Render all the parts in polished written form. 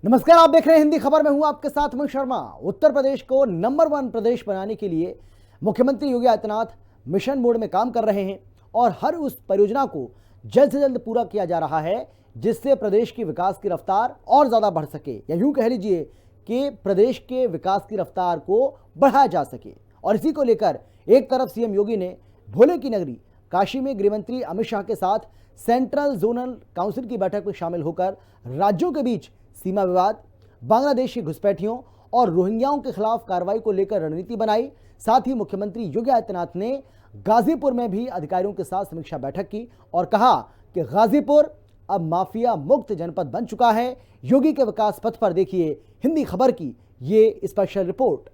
नमस्कार, आप देख रहे हैं हिंदी खबर में हूं आपके साथ मैं शर्मा। उत्तर प्रदेश को नंबर 1 प्रदेश बनाने के लिए मुख्यमंत्री योगी आदित्यनाथ मिशन मोड में काम कर रहे हैं और हर उस परियोजना को जल्द से जल्द पूरा किया जा रहा है जिससे प्रदेश की विकास की रफ्तार और ज़्यादा बढ़ सके, या यूं कह लीजिए कि प्रदेश के विकास की रफ्तार को बढ़ाया जा सके। और इसी को लेकर एक तरफ सीएम योगी ने भोले की नगरी काशी में गृहमंत्री अमित शाह के साथ सेंट्रल जोनल काउंसिल की बैठक में शामिल होकर राज्यों के बीच सीमा विवाद, बांग्लादेश की घुसपैठियों और रोहिंग्याओं के खिलाफ कार्रवाई को लेकर रणनीति बनाई। साथ ही मुख्यमंत्री योगी आदित्यनाथ ने गाजीपुर में भी अधिकारियों के साथ समीक्षा बैठक की और कहा कि गाजीपुर अब माफिया मुक्त जनपद बन चुका है। योगी के विकास पथ पर देखिए हिंदी खबर की ये स्पेशल रिपोर्ट।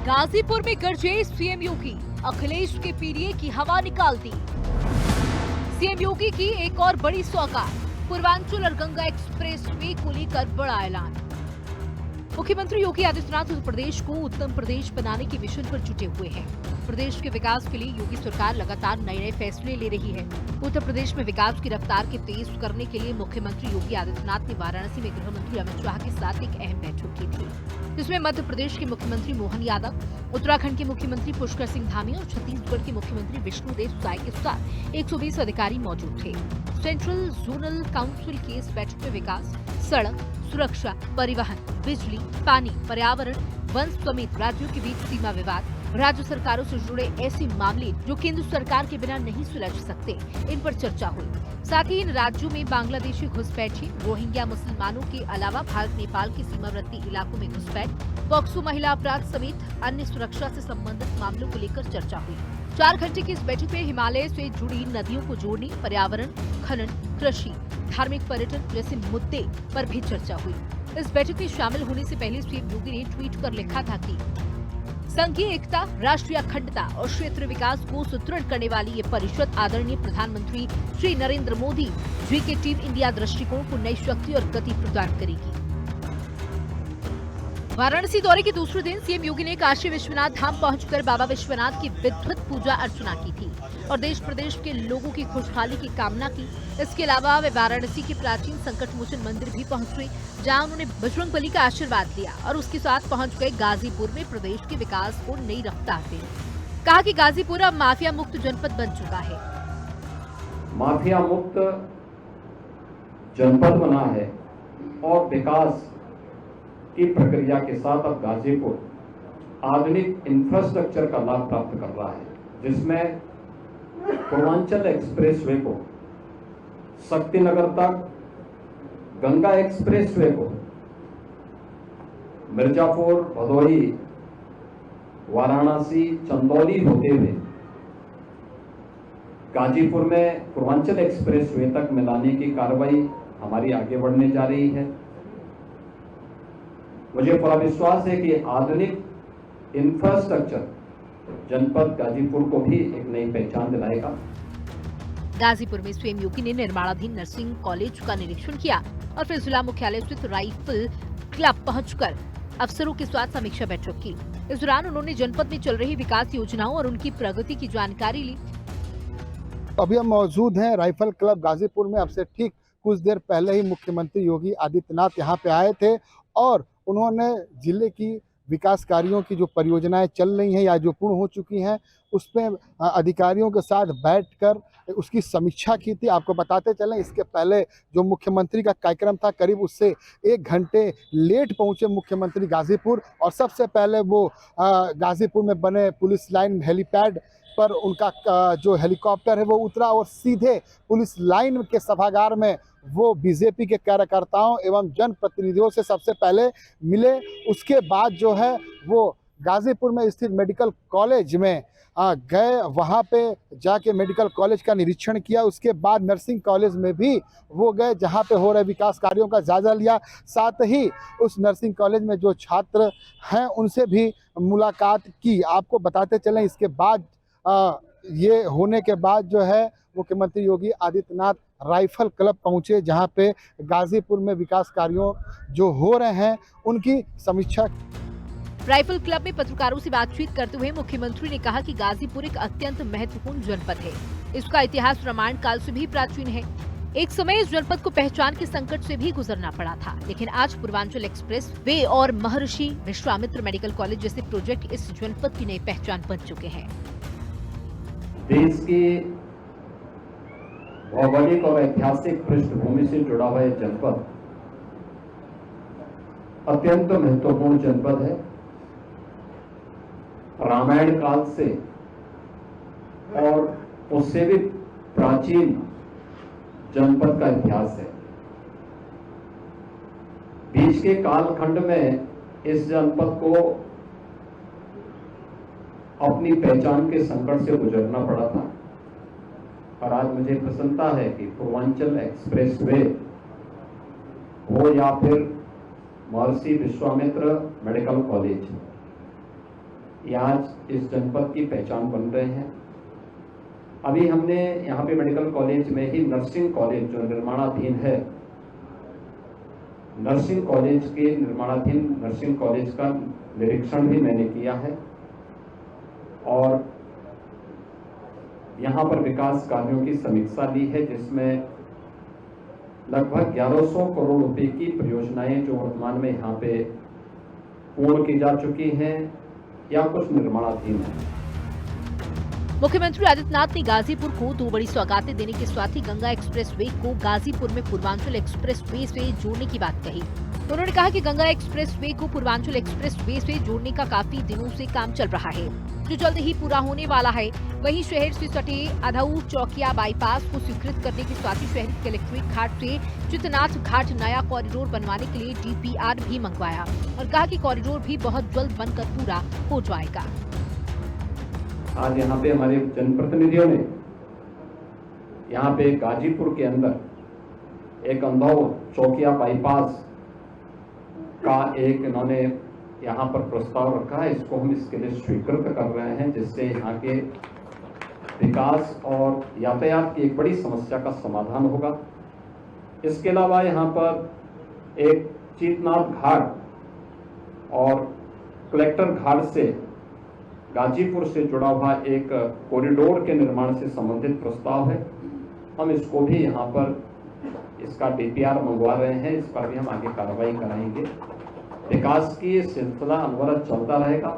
गाजीपुर में गरजे सीएम योगी, अखिलेश के पीरिये की हवा निकाल दी। सीएम योगी की एक और बड़ी सौगात, पूर्वांचल और गंगा एक्सप्रेस वे को लेकर बड़ा ऐलान। मुख्यमंत्री योगी आदित्यनाथ उत्तर प्रदेश को उत्तम प्रदेश बनाने के मिशन पर जुटे हुए हैं। प्रदेश के विकास के लिए योगी सरकार लगातार नए फैसले ले रही है। उत्तर प्रदेश में विकास की रफ्तार के तेज करने के लिए मुख्यमंत्री योगी आदित्यनाथ ने वाराणसी में गृह मंत्री अमित शाह के साथ एक अहम बैठक की थी, जिसमें मध्य प्रदेश के मुख्यमंत्री मोहन यादव, उत्तराखंड के मुख्यमंत्री पुष्कर सिंह धामी और छत्तीसगढ़ के मुख्यमंत्री विष्णुदेव साय के साथ 120 अधिकारी मौजूद थे। सेंट्रल जोनल काउंसिल की इस बैठक में विकास, सड़क सुरक्षा, परिवहन, बिजली, पानी, पर्यावरण, वन समेत राज्यों के बीच सीमा विवाद, राज्य सरकारों से जुड़े ऐसे मामले जो केंद्र सरकार के बिना नहीं सुलझ सकते, इन पर चर्चा हुई। साथ ही इन राज्यों में बांग्लादेशी घुसपैठे, रोहिंग्या मुसलमानों के अलावा भारत नेपाल के सीमावर्ती इलाकों में घुसपैठ, पॉक्सो महिला अपराध समेत अन्य सुरक्षा से संबंधित मामलों को लेकर चर्चा हुई। 4 घंटे की इस बैठक में हिमालय से जुड़ी नदियों को जोड़ने, पर्यावरण, खनन, कृषि, धार्मिक पर्यटन जैसे मुद्दे पर भी चर्चा हुई। इस बैठक में शामिल होने से पहले सीएम योगी ने ट्वीट कर लिखा था कि संघीय एकता, राष्ट्रीय अखंडता और क्षेत्र विकास को सुदृढ़ करने वाली ये परिषद आदरणीय प्रधानमंत्री श्री नरेंद्र मोदी जी के टीम इंडिया दृष्टिकोण को नई शक्ति और गति प्रदान करेगी। वाराणसी दौरे के दूसरे दिन सीएम योगी ने काशी विश्वनाथ धाम पहुंचकर बाबा विश्वनाथ की विद्युत पूजा अर्चना की थी और देश प्रदेश के लोगों की खुशहाली की कामना की। इसके अलावा वे वाराणसी के प्राचीन संकट मोचन मंदिर भी पहुंचे, जहां उन्होंने बजरंगबली का आशीर्वाद लिया और उसके साथ पहुंच गए गाजीपुर में प्रदेश के विकास को नई रफ्तार देने। कहा कि गाजीपुर अब माफिया मुक्त जनपद बन चुका है। माफिया मुक्त जनपद बना है और विकास की प्रक्रिया के साथ अब गाजीपुर आधुनिक इंफ्रास्ट्रक्चर का लाभ प्राप्त कर रहा है, जिसमें पूर्वांचल एक्सप्रेसवे को, शक्तिनगर तक गंगा एक्सप्रेसवे को, मिर्जापुर, भदोही, वाराणसी, चंदौली होते हुए गाजीपुर में पूर्वांचल एक्सप्रेसवे तक मिलाने की कार्रवाई हमारी आगे बढ़ने जा रही है। मुझे पूरा विश्वास है कि आधुनिक इंफ्रास्ट्रक्चर जनपद गाजीपुर को भी एक नई पहचान दिलाएगा। गाजीपुर में सीएम योगी ने निर्माणाधीन नर्सिंग कॉलेज का निरीक्षण किया और फिर जिला मुख्यालय स्थित राइफल क्लब पहुंचकर अफसरों के साथ समीक्षा बैठक की। इस दौरान उन्होंने जनपद में चल रही विकास योजनाओं और उनकी प्रगति की जानकारी ली। अभी हम मौजूद हैं राइफल क्लब गाजीपुर में। अब से ठीक कुछ देर पहले ही मुख्यमंत्री योगी आदित्यनाथ यहाँ पे आए थे और उन्होंने जिले की विकास कार्यों की जो परियोजनाएं चल रही हैं या जो पूर्ण हो चुकी हैं उस पर अधिकारियों के साथ बैठकर उसकी समीक्षा की थी। आपको बताते चलें, इसके पहले जो मुख्यमंत्री का कार्यक्रम था करीब उससे 1 घंटे लेट पहुंचे मुख्यमंत्री गाजीपुर और सबसे पहले वो गाजीपुर में बने पुलिस लाइन हेलीपैड पर उनका जो हेलीकॉप्टर है वो उतरा और सीधे पुलिस लाइन के सभागार में वो बीजेपी के कार्यकर्ताओं एवं जनप्रतिनिधियों से सबसे पहले मिले। उसके बाद जो है वो गाजीपुर में स्थित मेडिकल कॉलेज में गए, वहाँ पे जाके मेडिकल कॉलेज का निरीक्षण किया। उसके बाद नर्सिंग कॉलेज में भी वो गए जहाँ पे हो रहे विकास कार्यों का जायजा लिया। साथ ही उस नर्सिंग कॉलेज में जो छात्र हैं उनसे भी मुलाकात की। आपको बताते चलें, इसके बाद ये होने के बाद जो है मुख्यमंत्री योगी आदित्यनाथ राइफल क्लब पहुंचे, जहां पे गाजीपुर में विकास कार्यों जो हो रहे हैं उनकी समीक्षा। राइफल क्लब में पत्रकारों से बातचीत करते हुए मुख्यमंत्री ने कहा कि गाजीपुर एक अत्यंत महत्वपूर्ण जनपद है। इसका इतिहास रामायण काल से भी प्राचीन है। एक समय इस जनपद को पहचान के संकट से भी गुजरना पड़ा था, लेकिन आज पूर्वांचल एक्सप्रेस वे और महर्षि विश्वामित्र मेडिकल कॉलेज जैसे प्रोजेक्ट इस जनपद की नई पहचान बन चुके हैं। देश की भौगोलिक और ऐतिहासिक पृष्ठभूमि से जुड़ा हुआ यह जनपद अत्यंत महत्वपूर्ण जनपद है। रामायण काल से और उससे भी प्राचीन जनपद का इतिहास है। बीच के कालखंड में इस जनपद को अपनी पहचान के संकट से गुजरना पड़ा था और आज मुझे प्रसन्नता है कि पूर्वांचल एक्सप्रेसवे हो या फिर महर्षि विश्वामित्र मेडिकल कॉलेज, ये आज इस जनपद की पहचान बन रहे हैं। अभी हमने यहाँ पे मेडिकल कॉलेज में ही नर्सिंग कॉलेज जो निर्माणाधीन है, नर्सिंग कॉलेज के निर्माणाधीन नर्सिंग कॉलेज का निरीक्षण भी मैंने किया है और यहाँ पर विकास कार्यों की समीक्षा ली है, जिसमें लगभग 1100 करोड़ रुपए की परियोजनाएं जो वर्तमान में यहाँ पे पूर्ण की जा चुकी हैं या कुछ निर्माणाधीन है। मुख्यमंत्री आदित्यनाथ ने गाजीपुर को 2 बड़ी सौगातें देने के साथ ही गंगा एक्सप्रेसवे को गाजीपुर में पूर्वांचल एक्सप्रेसवे से जोड़ने की बात कही। उन्होंने कहा कि गंगा एक्सप्रेसवे को पूर्वांचल एक्सप्रेसवे से जोड़ने का काफी दिनों से काम चल रहा है, जो जल्द ही पूरा होने वाला है। वहीं शहर से सटे अधाऊ चौकिया बाईपास को स्वीकृत करने के साथ ही शहर कलेक्ट्रेट घाट से चितनाथ घाट नया कॉरिडोर बनवाने के लिए DPR भी मंगवाया और कहा कि कॉरिडोर भी बहुत जल्द बनकर पूरा हो जाएगा। आज यहाँ पे हमारे जनप्रतिनिधियों ने यहाँ पे गाजीपुर के अंदर एक अंधाऊ चौकिया बाईपास का एक इन्होंने यहाँ पर प्रस्ताव रखा है। इसको हम इसके लिए स्वीकृत कर रहे हैं, जिससे यहाँ के विकास और यातायात की एक बड़ी समस्या का समाधान होगा। इसके अलावा यहाँ पर एक चीतनाथ घाट और कलेक्टर घाट से गाजीपुर से जुड़ा हुआ एक कॉरिडोर के निर्माण से संबंधित प्रस्ताव है। हम इसको भी यहाँ पर इसका DPR मंगवा रहे हैं, इस पर भी हम आगे कार्रवाई कराएंगे। विकास की सिलसिला अनवरत चलता रहेगा।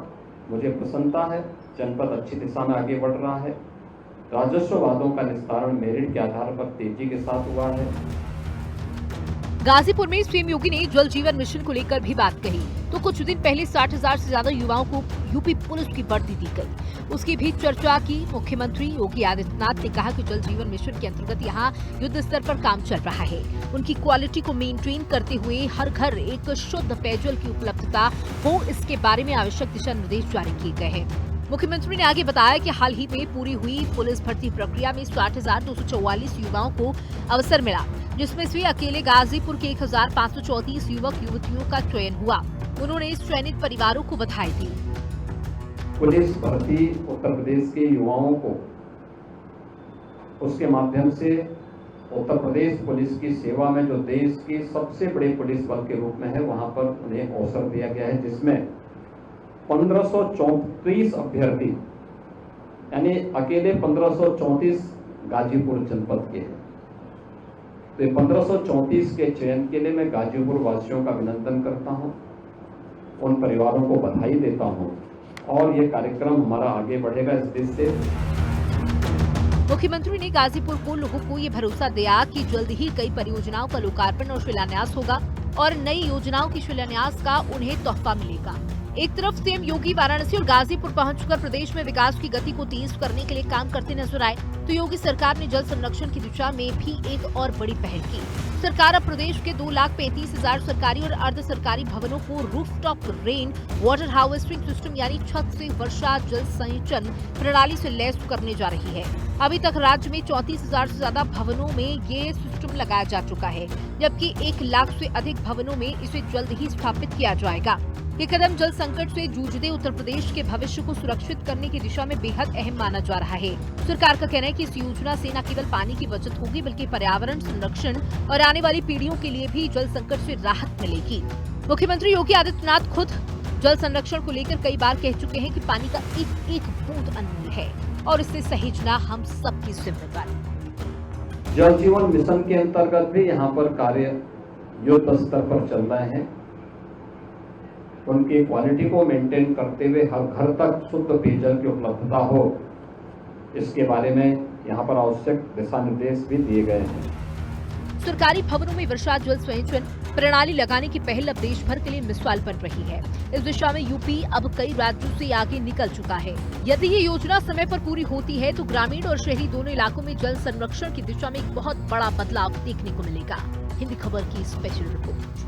मुझे प्रसन्नता है, जनपद अच्छी दिशा में आगे बढ़ रहा है। राजस्व वादों का निस्तारण मेरिट के आधार पर तेजी के साथ हुआ है। गाजीपुर में सीएम योगी ने जल जीवन मिशन को लेकर भी बात कही, तो कुछ दिन पहले 60,000 से ज्यादा युवाओं को यूपी पुलिस की वर्दी दी गई, उसकी भी चर्चा की। मुख्यमंत्री योगी आदित्यनाथ ने कहा कि जल जीवन मिशन के अंतर्गत यहां युद्ध स्तर पर काम चल रहा है। उनकी क्वालिटी को मेंटेन करते हुए हर घर एक शुद्ध पेयजल की उपलब्धता हो, इसके बारे में आवश्यक दिशा निर्देश जारी किए गए हैं। मुख्यमंत्री ने आगे बताया कि हाल ही में पूरी हुई पुलिस भर्ती प्रक्रिया में 60,244 युवाओं को अवसर मिला, जिसमें से अकेले गाजीपुर के 1,534 युवक युवतियों का चयन हुआ। उन्होंने इस चयनित परिवारों को बधाई दी। पुलिस भर्ती उत्तर प्रदेश के युवाओं को उसके माध्यम से उत्तर प्रदेश पुलिस की सेवा में जो देश की सबसे बड़े पुलिस बल के रूप में है, वहां पर उन्हें अवसर दिया गया है, जिसमें 1534 अभ्यर्थी यानी अकेले 1534 गाजीपुर जनपद के हैं। तो 1534 के चयन के लिए मैं गाजीपुर वासियों का अभिनंदन करता हूं, उन परिवारों को बधाई देता हूं और ये कार्यक्रम हमारा आगे बढ़ेगा इस देश से। मुख्यमंत्री ने गाजीपुर को लोगों को ये भरोसा दिया कि जल्द ही कई परियोजनाओं का लोकार्पण और शिलान्यास होगा और नई योजनाओं की शिलान्यास का उन्हें तोहफा मिलेगा। एक तरफ सीएम योगी वाराणसी और गाजीपुर पहुंचकर प्रदेश में विकास की गति को तेज करने के लिए काम करते नजर आए, तो योगी सरकार ने जल संरक्षण की दिशा में भी एक और बड़ी पहल की। सरकार अब प्रदेश के 2,35,000 सरकारी और अर्ध सरकारी भवनों को rooftop rain water harvesting system यानी छत से वर्षा जल संचयन प्रणाली से लैस करने जा रही है। अभी तक राज्य में 34,000 से ज्यादा भवनों में ये सिस्टम लगाया जा चुका है, जबकि 1 लाख से अधिक भवनों में इसे जल्द ही स्थापित किया जाएगा। ये कदम जल संकट से जूझते उत्तर प्रदेश के भविष्य को सुरक्षित करने की दिशा में बेहद अहम माना जा रहा है। सरकार का कहना है कि इस योजना से न केवल पानी की बचत होगी बल्कि पर्यावरण संरक्षण और आने वाली पीढ़ियों के लिए भी जल संकट से राहत मिलेगी। मुख्यमंत्री योगी आदित्यनाथ खुद जल संरक्षण को लेकर कई बार कह चुके हैं कि पानी का एक एक बूंद अनमोल है और इससे सहेजना हम सबकी जिम्मेदारी। जल जीवन मिशन के अंतर्गत भी यहाँ पर कार्य युद्ध स्तर पर चल रहे हैं। उनकी क्वालिटी को मेंटेन करते हुए हर घर तक शुद्ध पेयजल की उपलब्धता हो, इसके बारे में यहाँ पर आवश्यक दिशा निर्देश भी दिए गए हैं। सरकारी भवनों में वर्षा जल संचयन प्रणाली लगाने की पहल अब देश भर के लिए मिसाल बन रही है। इस दिशा में यूपी अब कई राज्यों से आगे निकल चुका है। यदि ये योजना समय पर पूरी होती है तो ग्रामीण और शहरी दोनों इलाकों में जल संरक्षण की दिशा में एक बहुत बड़ा बदलाव देखने को मिलेगा। हिंदी खबर की स्पेशल रिपोर्ट।